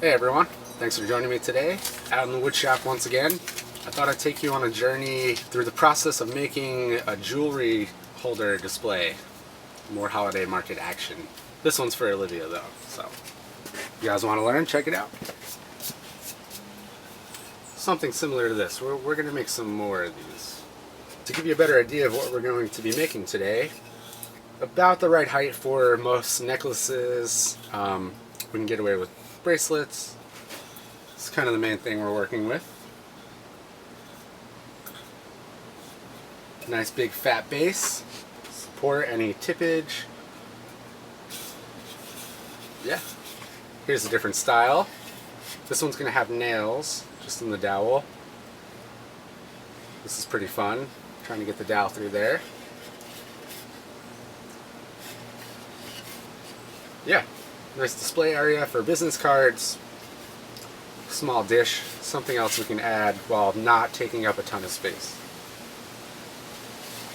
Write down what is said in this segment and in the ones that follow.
Hey everyone, thanks for joining me today out in the wood shop once again. I thought I'd take you on a journey through the process of making a jewelry holder display. More holiday market action. This one's for Olivia though, so if you guys want to learn, check it out. Something similar to this. We're going to make some more of these. To give you a better idea of what we're going to be making today, about the right height for most necklaces. We can get away with bracelets. It's kind of the main thing we're working with. Nice big fat base. Support any tippage. Yeah. Here's a different style. This one's going to have nails just in the dowel. This is pretty fun. Trying to get the dowel through there. Yeah. Nice display area for business cards. Small dish. Something else we can add while not taking up a ton of space.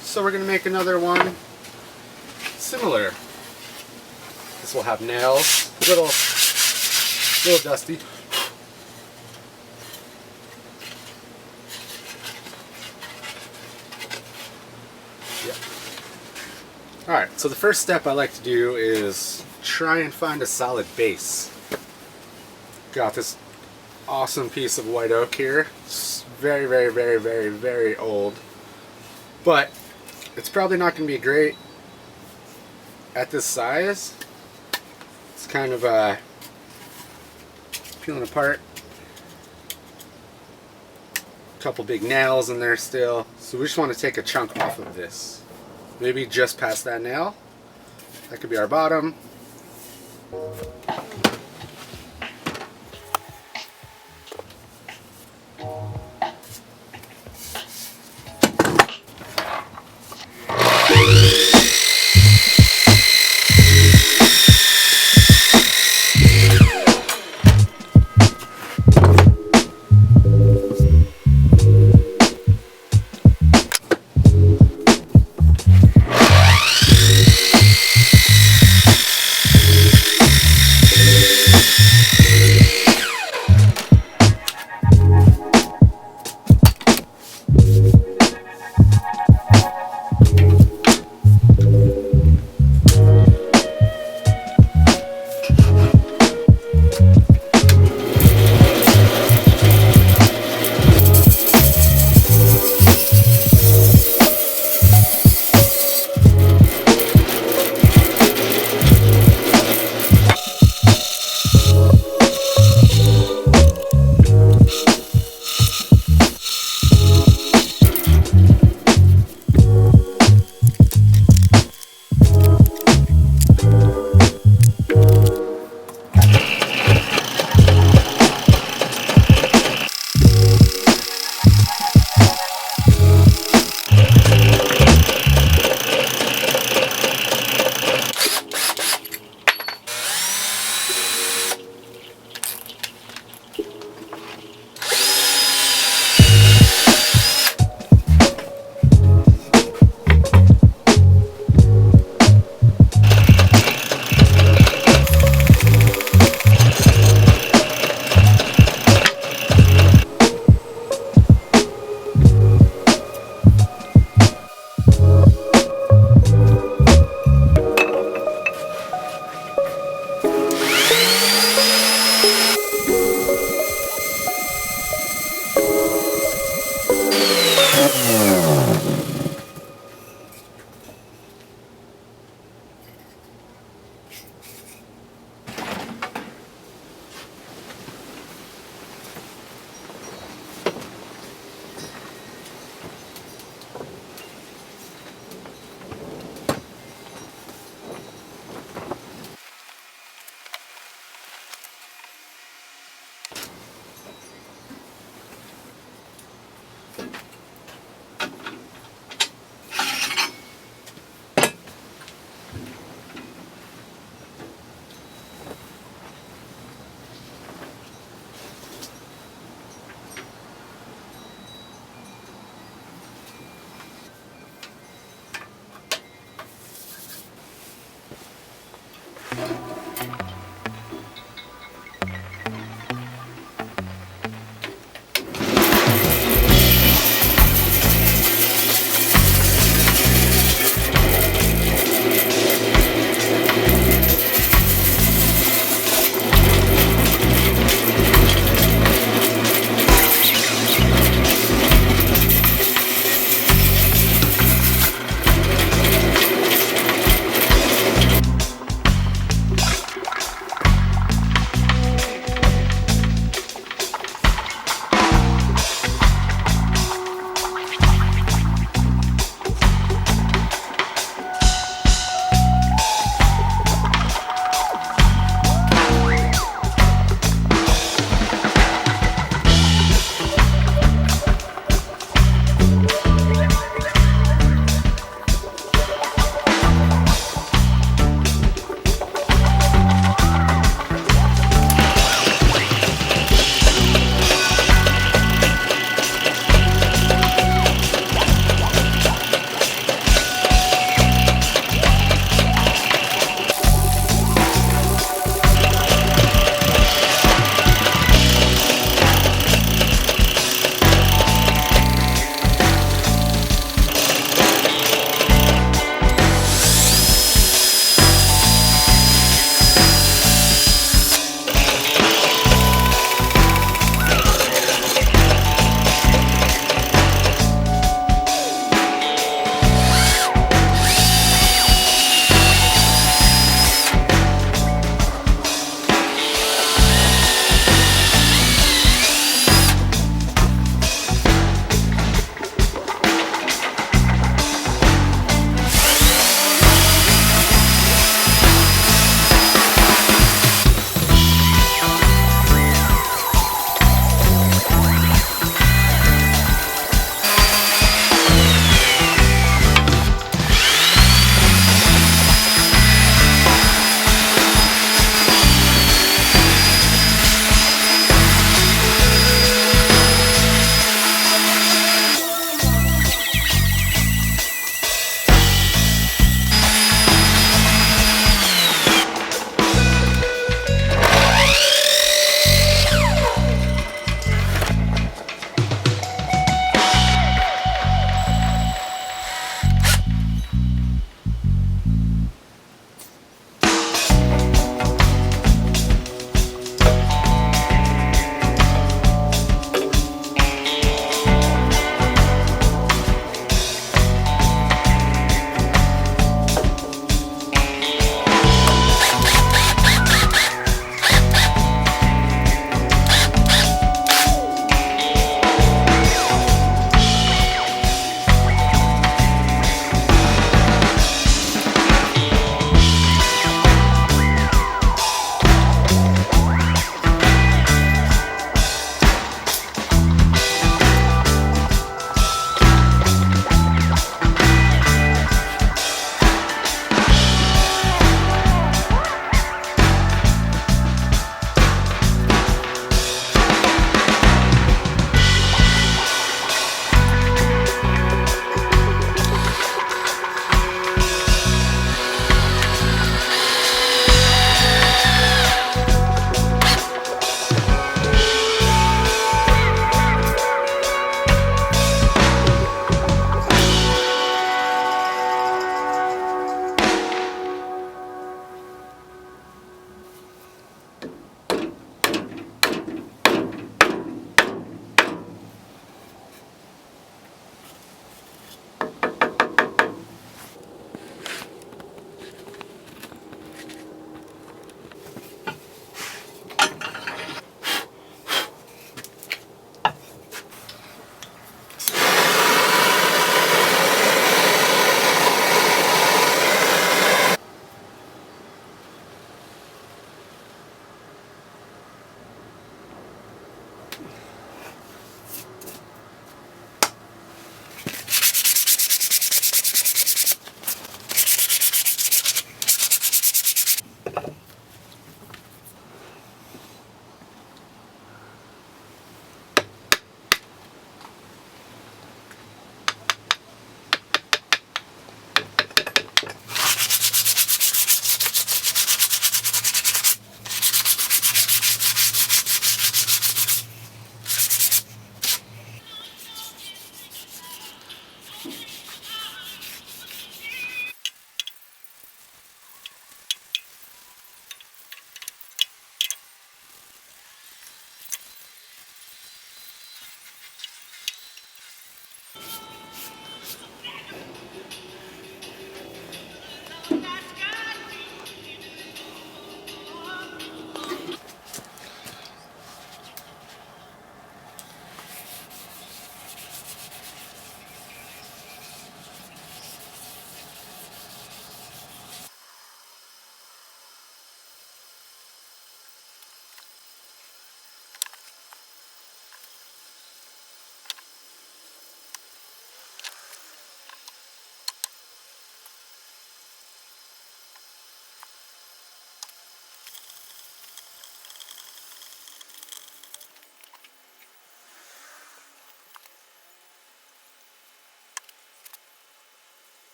So we're going to make another one similar. This will have nails. Little dusty. Yeah. Alright, so the first step I like to do is try and find a solid base. Got this awesome piece of white oak here. It's very, very, very, very, very old. But it's probably not going to be great at this size. It's kind of peeling apart. A couple big nails in there still. So we just want to take a chunk off of this. Maybe just past that nail. That could be our bottom.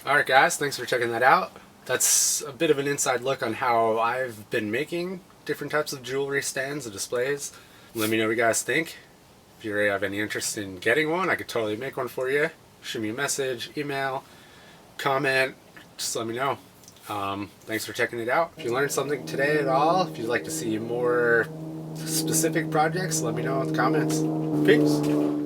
Alright guys, thanks for checking that out. That's a bit of an inside look on how I've been making different types of jewelry stands and displays. Let me know what you guys think. If you have any interest in getting one, I could totally make one for you. Shoot me a message, email, comment, just let me know. Thanks for checking it out. If you learned something today at all, if you'd like to see more specific projects, let me know in the comments. Peace.